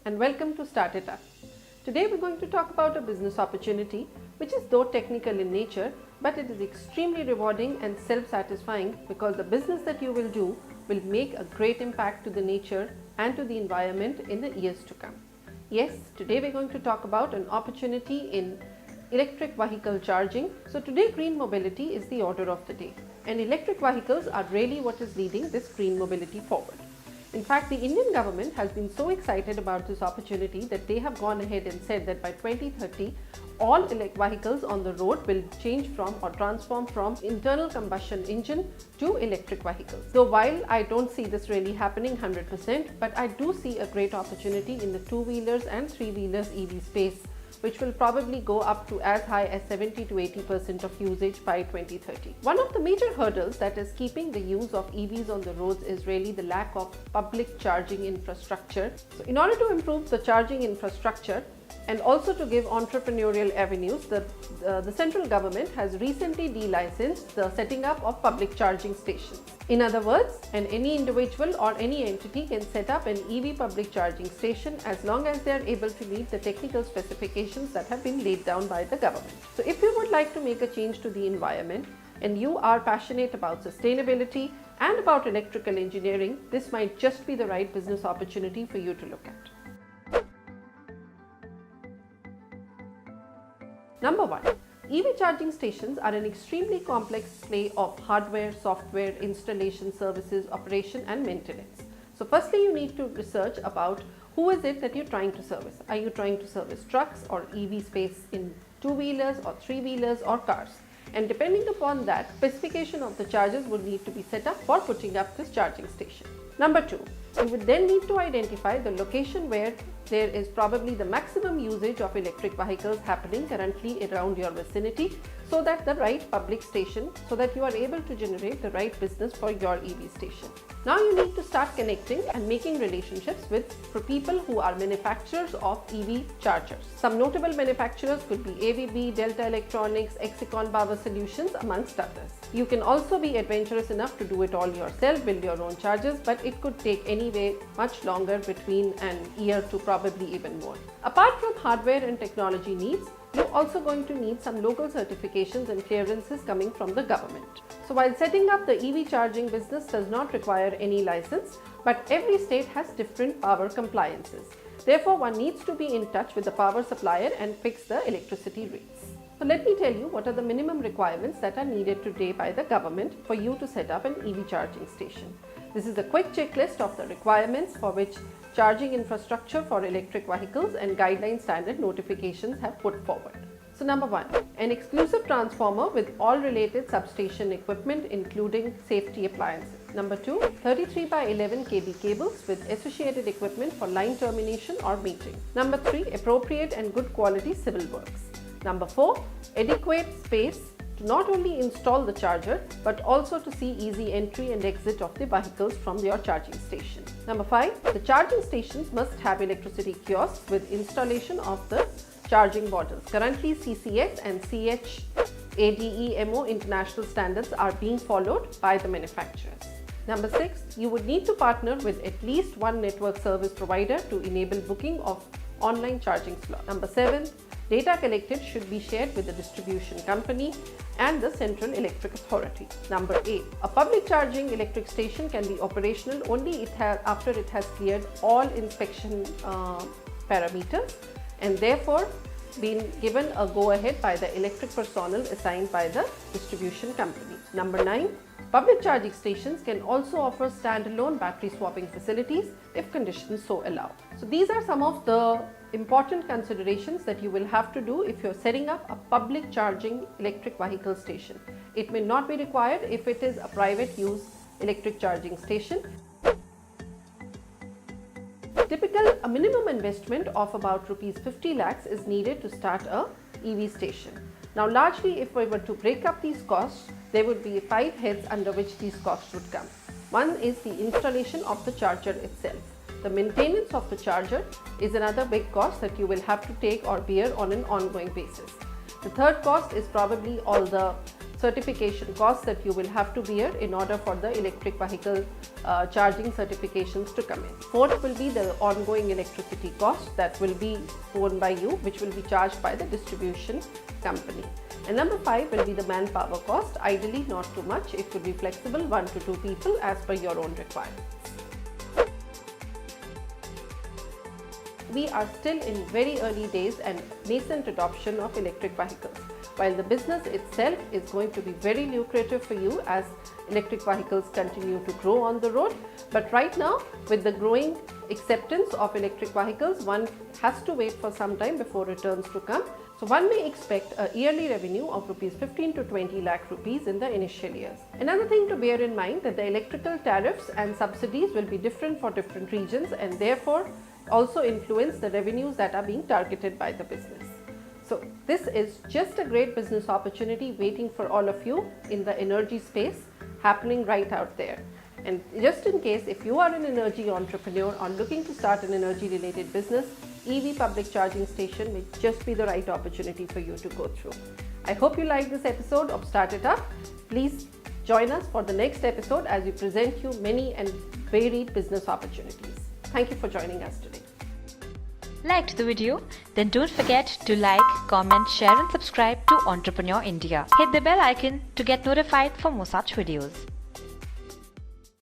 and welcome to Start It Up. Today we're going to talk about a business opportunity which is though technical in nature, but it is extremely rewarding and self-satisfying because the business that you will do will make a great impact to the nature and to the environment in the years to come. Yes, today we're going to talk about an opportunity in electric vehicle charging. So today green mobility is the order of the day, and electric vehicles are really what is leading this green mobility forward. In fact, the Indian government has been so excited about this opportunity that they have gone ahead and said that by 2030, all electric vehicles on the road will change from or transform from internal combustion engine to electric vehicles. So while I don't see this really happening 100%, but I do see a great opportunity in the two-wheelers and three-wheelers EV space, which will probably go up to as high as 70 to 80% of usage by 2030. One of the major hurdles that is keeping the use of EVs on the roads is really the lack of public charging infrastructure. So in order to improve the charging infrastructure and also to give entrepreneurial avenues, the central government has recently delicensed the setting up of public charging stations. In other words, any individual or any entity can set up an EV public charging station as long as they are able to meet the technical specifications that have been laid down by the government. So if you would like to make a change to the environment and you are passionate about sustainability and about electrical engineering, this might just be the right business opportunity for you to look at. Number 1. EV charging stations are an extremely complex play of hardware, software, installation, services, operation and maintenance. So firstly, you need to research about who is it that you're trying to service. Are you trying to service trucks or EV space in two-wheelers or three-wheelers or cars? And depending upon that, specification of the chargers would need to be set up for putting up this charging station. Number 2, you would then need to identify the location where there is probably the maximum usage of electric vehicles happening currently around your vicinity, so that the right public station, so that you are able to generate the right business for your EV station. Now you need to start connecting and making relationships for people who are manufacturers of EV chargers. Some notable manufacturers could be ABB, Delta Electronics, Exicon Power Solutions, amongst others. You can also be adventurous enough to do it all yourself, build your own chargers, but it could take anyway much longer, between an year to probably even more. Apart from hardware and technology needs, you're also going to need some local certifications and clearances coming from the government. So while setting up the EV charging business does not require any license, but every state has different power compliances. Therefore, one needs to be in touch with the power supplier and fix the electricity rates. So let me tell you what are the minimum requirements that are needed today by the government for you to set up an EV charging station. This is a quick checklist of the requirements for which charging infrastructure for electric vehicles and guideline standard notifications have put forward. So number 1, an exclusive transformer with all related substation equipment including safety appliances. Number 2, 33 by 11 kV cables with associated equipment for line termination or metering. Number 3, appropriate and good quality civil works. Number 4, adequate space to not only install the charger but also to see easy entry and exit of the vehicles from your charging station. Number 5, the charging stations must have electricity kiosks with installation of the charging bottles. Currently CCS and CHAdeMO international standards are being followed by the manufacturers. Number 6, you would need to partner with at least one network service provider to enable booking of online charging slots. Number 7, data collected should be shared with the distribution company and the Central Electric Authority. Number 8, a public charging electric station can be operational only after it has cleared all inspection parameters and therefore been given a go-ahead by the electric personnel assigned by the distribution company. Number 9, public charging stations can also offer standalone battery swapping facilities if conditions so allow. So these are some of the important considerations that you will have to do if you're setting up a public charging electric vehicle station. It may not be required if it is a private use electric charging station. A minimum investment of about rupees 50 lakhs is needed to start a EV station. Now largely if we were to break up these costs, there would be 5 heads under which these costs would come. One is the installation of the charger itself. The maintenance of the charger is another big cost that you will have to take or bear on an ongoing basis. The third cost is probably all the certification costs that you will have to bear in order for the electric vehicle charging certifications to come in. Fourth will be the ongoing electricity cost that will be borne by you, which will be charged by the distribution company. And number 5 will be the manpower cost. Ideally not too much, it could be flexible, 1 to 2 people as per your own requirements. We are still in very early days and nascent adoption of electric vehicles. While the business itself is going to be very lucrative for you as electric vehicles continue to grow on the road, but right now with the growing acceptance of electric vehicles, one has to wait for some time before returns to come. So one may expect a yearly revenue of rupees 15 to 20 lakh rupees in the initial years. Another thing to bear in mind that the electrical tariffs and subsidies will be different for different regions and therefore also influence the revenues that are being targeted by the business. So this is just a great business opportunity waiting for all of you in the energy space happening right out there. And just in case if you are an energy entrepreneur or looking to start an energy related business, EV public charging station may just be the right opportunity for you to go through. I hope you liked this episode of Start It Up. Please join us for the next episode as we present you many and varied business opportunities. Thank you for joining us today. Liked the video? Then don't forget to like, comment, share and subscribe to Entrepreneur India. Hit the bell icon to get notified for more such videos.